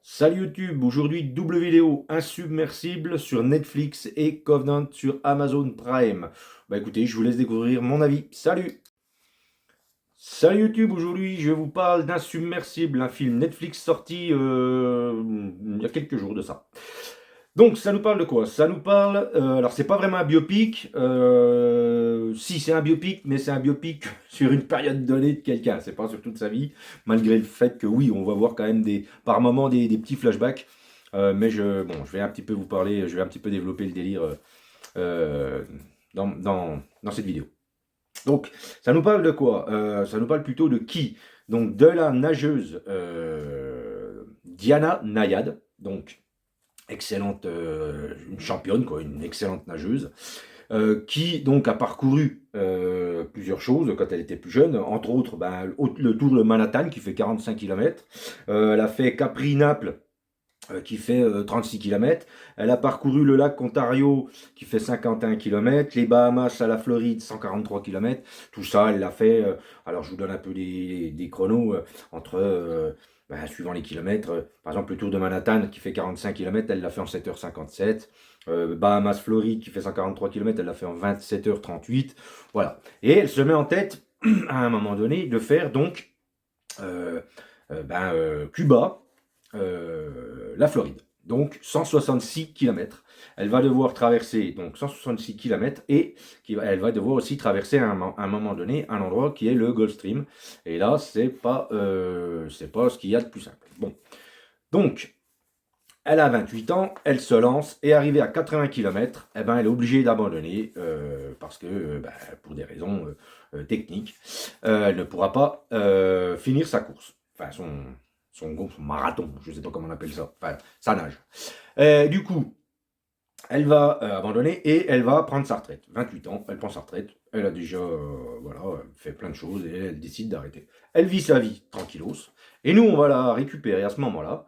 Salut YouTube, aujourd'hui double vidéo, insubmersible sur Netflix et Covenant sur Amazon Prime. Bah écoutez, je vous laisse découvrir mon avis. Salut! Salut YouTube, aujourd'hui je vous parle d'Insubmersible, un film Netflix sorti il y a quelques jours de ça. Donc ça nous parle de quoi? Ça nous parle, alors c'est pas vraiment un biopic, si c'est un biopic, mais c'est un biopic sur une période donnée de quelqu'un, c'est pas sur toute sa vie, malgré le fait que oui, on va voir quand même par moments des petits flashbacks, mais bon, je vais un petit peu vous parler, je vais un petit peu développer le délire euh, dans cette vidéo. Donc, ça nous parle de quoi? Ça nous parle plutôt de qui? Donc, de la nageuse Diana Nayad, donc excellente, une championne, quoi, une excellente nageuse, qui donc a parcouru plusieurs choses quand elle était plus jeune, entre autres ben, le Tour de Manhattan qui fait 45 km, elle a fait Capri-Naples qui fait 36 km. Elle a parcouru le lac Ontario qui fait 51 km, les Bahamas à la Floride 143 km. Tout ça, elle l'a fait. Alors je vous donne un peu des chronos entre, ben, suivant les kilomètres. Par exemple, le Tour de Manhattan qui fait 45 km, elle l'a fait en 7h57. Bahamas Floride qui fait 143 km, elle l'a fait en 27h38. Voilà. Et elle se met en tête à un moment donné de faire donc Cuba, la Floride. Donc 166 km. Elle va devoir traverser donc 166 km et elle va devoir aussi traverser à un moment donné un endroit qui est le Gulf Stream. Et là, c'est pas ce qu'il y a de plus simple. Bon, donc elle a 28 ans, elle se lance et arrivée à 80 km, eh ben, elle est obligée d'abandonner parce que pour des raisons techniques, elle ne pourra pas finir sa course. Enfin, son marathon, je ne sais pas comment on appelle ça, enfin, sa nage. Du coup, elle va abandonner et elle va prendre sa retraite. 28 ans, elle prend sa retraite, elle a déjà voilà, fait plein de choses et elle décide d'arrêter. Elle vit sa vie tranquillos et nous, on va la récupérer à ce moment-là,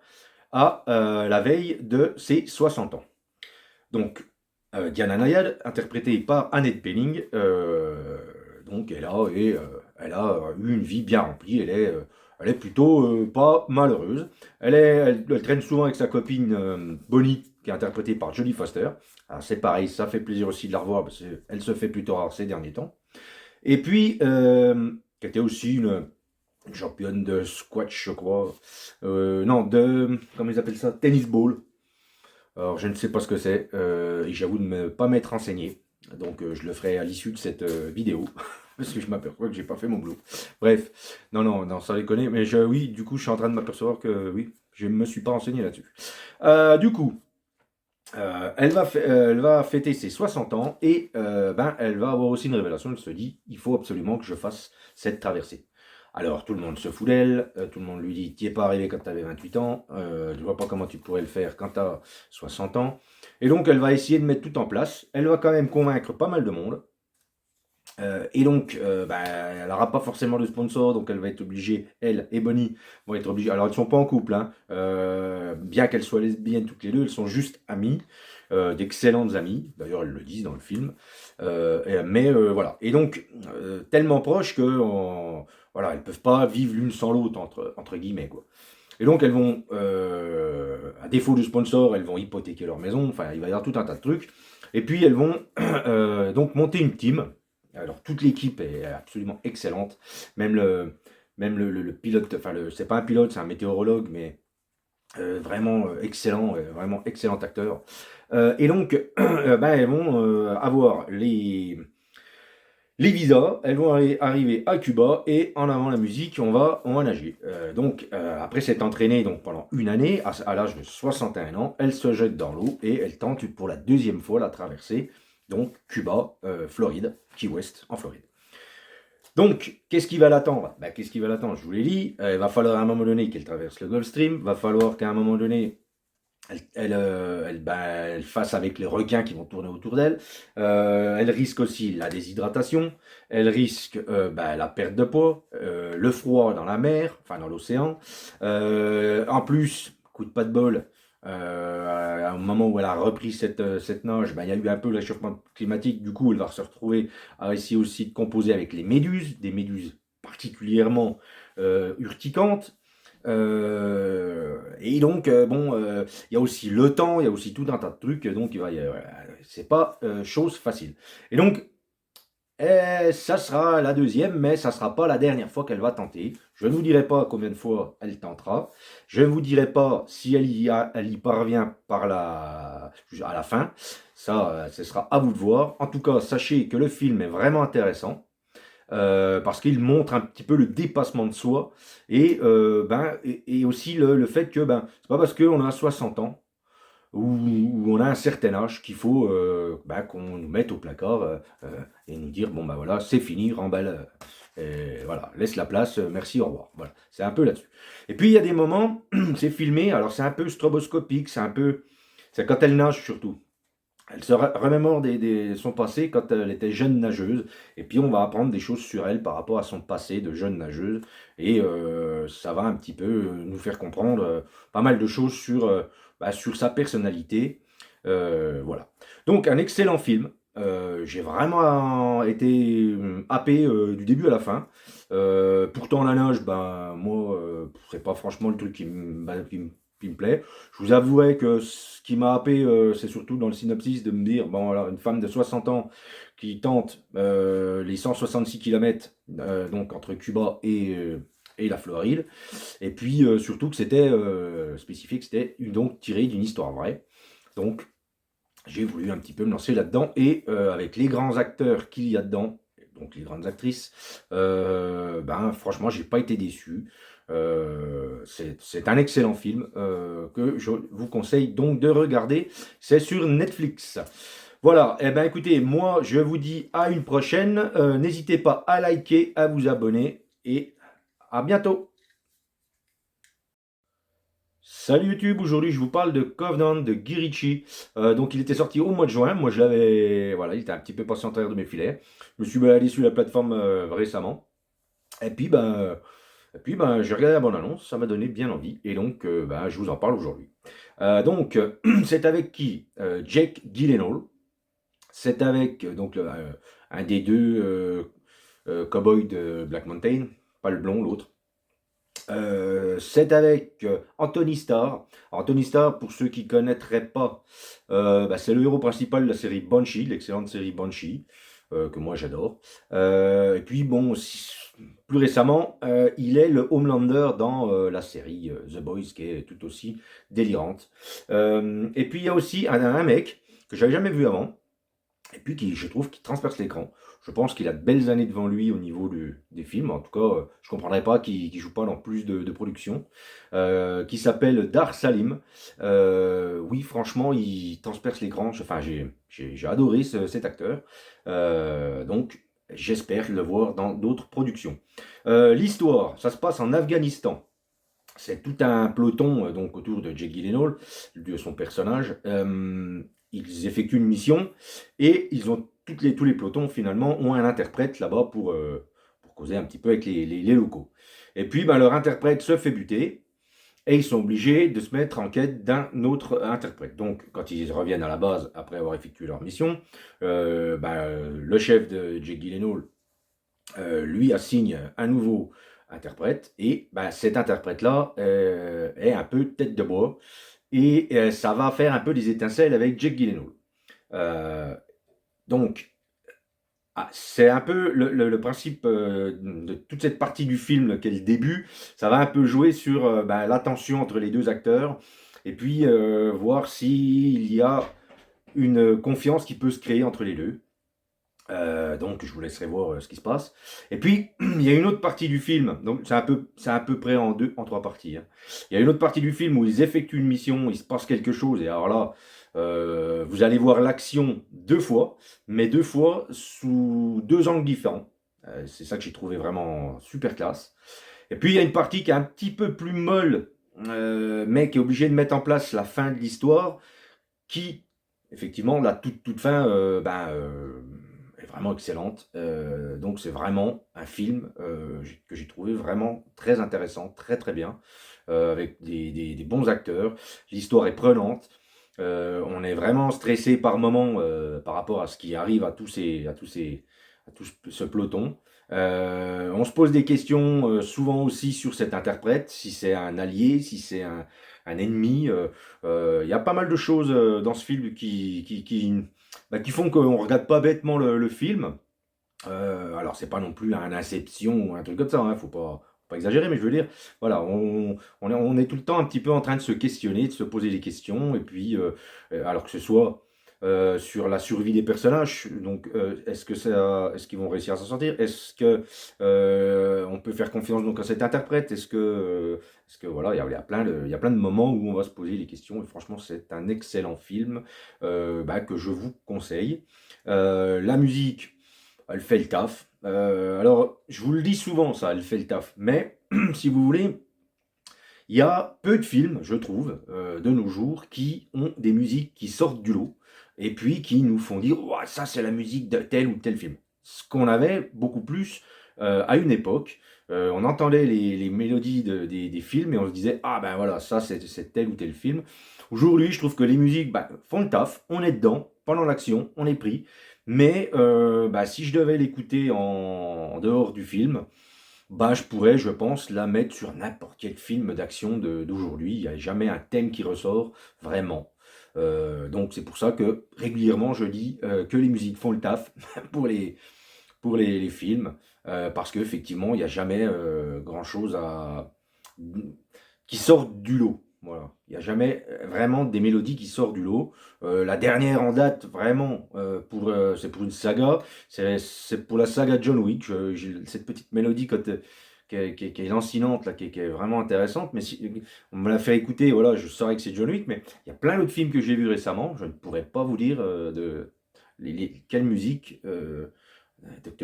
à la veille de ses 60 ans. Donc, Diana Nayad, interprétée par Annette Bening, donc elle a eu une vie bien remplie, elle est plutôt pas malheureuse. Elle traîne souvent avec sa copine Bonnie, qui est interprétée par Jodie Foster. Alors c'est pareil, ça fait plaisir aussi de la revoir, parce qu'elle se fait plutôt rare ces derniers temps. Et puis, qui était aussi une championne de squash, je crois. Non, comment ils appellent ça? Tennis ball. Alors, je ne sais pas ce que c'est, et j'avoue de ne pas m'être renseigné. Donc, je le ferai à l'issue de cette vidéo, parce que je m'aperçois que j'ai pas fait mon boulot. Bref, non, ça les connaît, mais oui, du coup, je suis en train de m'apercevoir que oui, je ne me suis pas renseigné là-dessus. Du coup, elle va fêter ses 60 ans et elle va avoir aussi une révélation. Elle se dit, il faut absolument que je fasse cette traversée. Alors tout le monde se fout d'elle, tout le monde lui dit, t'y es pas arrivé quand tu avais 28 ans, je vois pas comment tu pourrais le faire quand tu as 60 ans. Et donc elle va essayer de mettre tout en place. Elle va quand même convaincre pas mal de monde. Et donc, elle n'aura pas forcément de sponsor, donc elle va être obligée, elle et Bonnie vont être obligées. Alors, elles ne sont pas en couple, hein, bien qu'elles soient lesbiennes toutes les deux, elles sont juste amies, d'excellentes amies. D'ailleurs, elles le disent dans le film. Voilà. Et donc, tellement proches que, voilà, elles ne peuvent pas vivre l'une sans l'autre, entre guillemets, quoi. Et donc, elles vont, à défaut de sponsor, elles vont hypothéquer leur maison. Enfin, il va y avoir tout un tas de trucs. Et puis, elles vont donc monter une team. Alors, toute l'équipe est absolument excellente. Même le pilote, enfin, c'est pas un pilote, c'est un météorologue, mais vraiment excellent, vraiment excellent acteur. Et donc, elles vont avoir les visas, elles vont arriver à Cuba et en avant la musique, on va nager. Donc, après s'être entraînée donc, pendant une année, à l'âge de 61 ans, elle se jette dans l'eau et elle tente pour la deuxième fois la traversée, donc Cuba, Floride, Key West, en Floride. Donc, qu'est-ce qui va l'attendre? Qu'est-ce qui va l'attendre? Je vous l'ai dit, il va falloir à un moment donné qu'elle traverse le Gulf Stream, va falloir qu'à un moment donné, elle fasse avec les requins qui vont tourner autour d'elle. Elle risque aussi la déshydratation. Elle risque la perte de poids, le froid dans la mer, enfin dans l'océan. En plus, coup de pas de bol, au moment où elle a repris cette nage, il y a eu un peu le réchauffement climatique. Du coup, elle va se retrouver à essayer aussi de composer avec les méduses, des méduses particulièrement urticantes. Et donc, bon, il y a aussi le temps, il y a aussi tout un tas de trucs, donc c'est pas chose facile. Et donc, ça sera la deuxième, mais ça sera pas la dernière fois qu'elle va tenter. Je ne vous dirai pas combien de fois elle tentera. Je ne vous dirai pas si elle y parvient à la fin. Ça, ce sera à vous de voir. En tout cas, sachez que le film est vraiment intéressant. Parce qu'il montre un petit peu le dépassement de soi et aussi le fait que c'est pas parce qu'on a 60 ans ou on a un certain âge qu'il faut qu'on nous mette au placard et nous dire bon voilà, c'est fini, remballe, voilà, laisse la place, merci, au revoir. Voilà, c'est un peu là-dessus. Et puis il y a des moments, c'est filmé, alors c'est un peu stroboscopique, c'est quand elle nage surtout. Elle se remémore son passé quand elle était jeune nageuse, et puis on va apprendre des choses sur elle par rapport à son passé de jeune nageuse, et ça va un petit peu nous faire comprendre pas mal de choses sur sa personnalité. Voilà. Donc un excellent film. J'ai vraiment été happé du début à la fin. Pourtant la nage, moi, c'est pas franchement le truc qui me plaît. Je vous avouerai que ce qui m'a happé, c'est surtout dans le synopsis de me dire, bon, alors une femme de 60 ans qui tente les 166 km donc entre Cuba et la Floride, et puis surtout que c'était spécifique, c'était donc tiré d'une histoire vraie. Donc j'ai voulu un petit peu me lancer là-dedans, et avec les grands acteurs qu'il y a dedans, donc les grandes actrices, franchement, j'ai pas été déçu. C'est un excellent film que je vous conseille donc de regarder. C'est sur Netflix. Voilà, et écoutez, moi je vous dis à une prochaine. N'hésitez pas à liker, à vous abonner, et à bientôt. Salut YouTube, aujourd'hui je vous parle de Covenant de Guy Ritchie. Donc il était sorti au mois de juin, moi je l'avais, voilà, il était un petit peu passé en travers de mes filets. Je me suis baladé sur la plateforme récemment, et puis j'ai regardé la bande-annonce, ça m'a donné bien envie, et donc je vous en parle aujourd'hui. C'est avec qui? Jake Gyllenhaal, c'est avec un des deux cowboys de Black Mountain, pas le blond, l'autre. C'est avec Anthony Starr. Anthony Starr, pour ceux qui ne connaîtraient pas, c'est le héros principal de la série Banshee, l'excellente série Banshee, que moi j'adore. Et puis bon, plus récemment, il est le Homelander dans la série The Boys, qui est tout aussi délirante. Et puis il y a aussi un mec que j'avais jamais vu avant, et puis qui, je trouve, qui transperce l'écran. Je pense qu'il a de belles années devant lui au niveau des films. En tout cas, je ne comprendrais pas qu'il ne joue pas dans plus de productions. Qui s'appelle Dar Salim. Oui, franchement, il transperce l'écran. Enfin, j'ai adoré cet acteur. Donc, j'espère le voir dans d'autres productions. L'histoire, ça se passe en Afghanistan. C'est tout un peloton donc autour de Jake Gyllenhaal, de son personnage. Ils effectuent une mission, et ils ont tous les pelotons finalement ont un interprète là-bas pour causer un petit peu avec les locaux. Et puis leur interprète se fait buter, et ils sont obligés de se mettre en quête d'un autre interprète. Donc quand ils reviennent à la base après avoir effectué leur mission, le chef de Jake Gyllenhaal lui assigne un nouveau interprète, et cet interprète-là est un peu tête de bois, et ça va faire un peu des étincelles avec Jake Gyllenhaal. Euh, donc, c'est un peu le principe de toute cette partie du film qui est le début. Ça va un peu jouer sur la tension entre les deux acteurs, et puis voir s'il y a une confiance qui peut se créer entre les deux. Donc je vous laisserai voir ce qui se passe. Et puis il y a une autre partie du film, donc c'est à peu près en trois parties, hein. Il y a une autre partie du film où ils effectuent une mission, il se passe quelque chose, et alors là, vous allez voir l'action deux fois, mais deux fois sous deux angles différents. C'est ça que j'ai trouvé vraiment super classe. Et puis il y a une partie qui est un petit peu plus molle, mais qui est obligée de mettre en place la fin de l'histoire, qui, effectivement, la toute fin, est vraiment excellente. Donc c'est vraiment un film que j'ai trouvé vraiment très intéressant, très très bien, avec des bons acteurs. L'histoire est prenante. On est vraiment stressé par moments par rapport à ce qui arrive à tout ce peloton. On se pose des questions souvent aussi sur cet interprète, si c'est un allié, si c'est un ennemi. Il y a pas mal de choses dans ce film qui font qu'on ne regarde pas bêtement le film. Alors, c'est pas non plus un Inception ou un truc comme ça, hein, faut pas exagérer, mais je veux dire, voilà, on est tout le temps un petit peu en train de se questionner, de se poser des questions, et puis, alors que ce soit sur la survie des personnages, donc est-ce qu'ils vont réussir à s'en sortir? Est-ce que on peut faire confiance donc à cet interprète? Est-ce que voilà, il y a plein de moments où on va se poser les questions, et franchement, c'est un excellent film que je vous conseille. La musique. Elle fait le taf. Alors, je vous le dis souvent, ça, elle fait le taf. Mais, si vous voulez, il y a peu de films, je trouve, de nos jours, qui ont des musiques qui sortent du lot, et puis qui nous font dire, ouah, ça c'est la musique de tel ou tel film. Ce qu'on avait beaucoup plus à une époque, on entendait les mélodies des films et on se disait, ah ben voilà, ça c'est tel ou tel film. Aujourd'hui, je trouve que les musiques font le taf, on est dedans, pendant l'action, on est pris, mais si je devais l'écouter en dehors du film, je pourrais, je pense, la mettre sur n'importe quel film d'action d'aujourd'hui. Il n'y a jamais un thème qui ressort vraiment. Donc c'est pour ça que régulièrement je dis que les musiques font le taf pour les films, parce qu'effectivement il n'y a jamais grand-chose qui sort du lot. Voilà. Il n'y a jamais vraiment des mélodies qui sortent du lot. La dernière en date, vraiment, c'est pour une saga. C'est pour la saga John Wick. J'ai cette petite mélodie qui est lancinante, là, qui est vraiment intéressante. Mais si on me l'a fait écouter, voilà, je saurais que c'est John Wick. Mais il y a plein d'autres films que j'ai vus récemment. Je ne pourrais pas vous dire quelle musique, de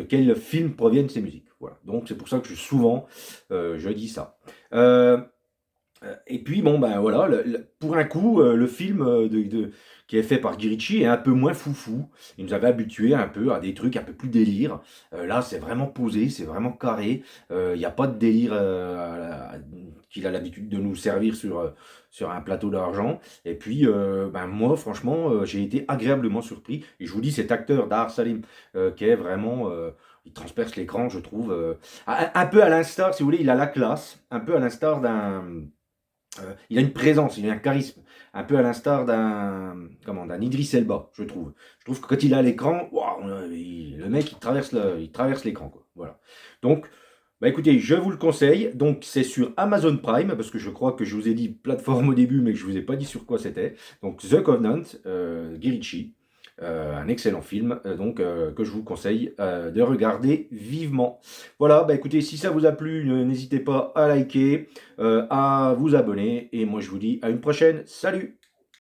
quel film proviennent ces musiques. Voilà. Donc c'est pour ça que souvent je dis ça. Et puis bon ben voilà, pour un coup, le film qui est fait par Guy Ritchie est un peu moins foufou. Il nous avait habitués un peu à des trucs un peu plus délire. Là, c'est vraiment posé, c'est vraiment carré. Il n'y a pas de délire qu'il a l'habitude de nous servir sur un plateau d'argent. Et puis, moi, franchement, j'ai été agréablement surpris. Et je vous dis, cet acteur Dar Salim, qui est vraiment... il transperce l'écran, je trouve. Un peu à l'instar, si vous voulez, il a la classe. Un peu à l'instar il a une présence, il a un charisme, un peu à l'instar d'un Idriss Elba, je trouve. Je trouve que quand il est à l'écran, waouh, le mec il traverse l'écran, quoi. Voilà. Donc, écoutez, je vous le conseille. Donc, c'est sur Amazon Prime, parce que je crois que je vous ai dit plateforme au début, mais que je vous ai pas dit sur quoi c'était. Donc, The Covenant, Guy Ritchie. Un excellent film, que je vous conseille de regarder vivement. Voilà, écoutez, si ça vous a plu, n'hésitez pas à liker, à vous abonner, et moi je vous dis à une prochaine. Salut!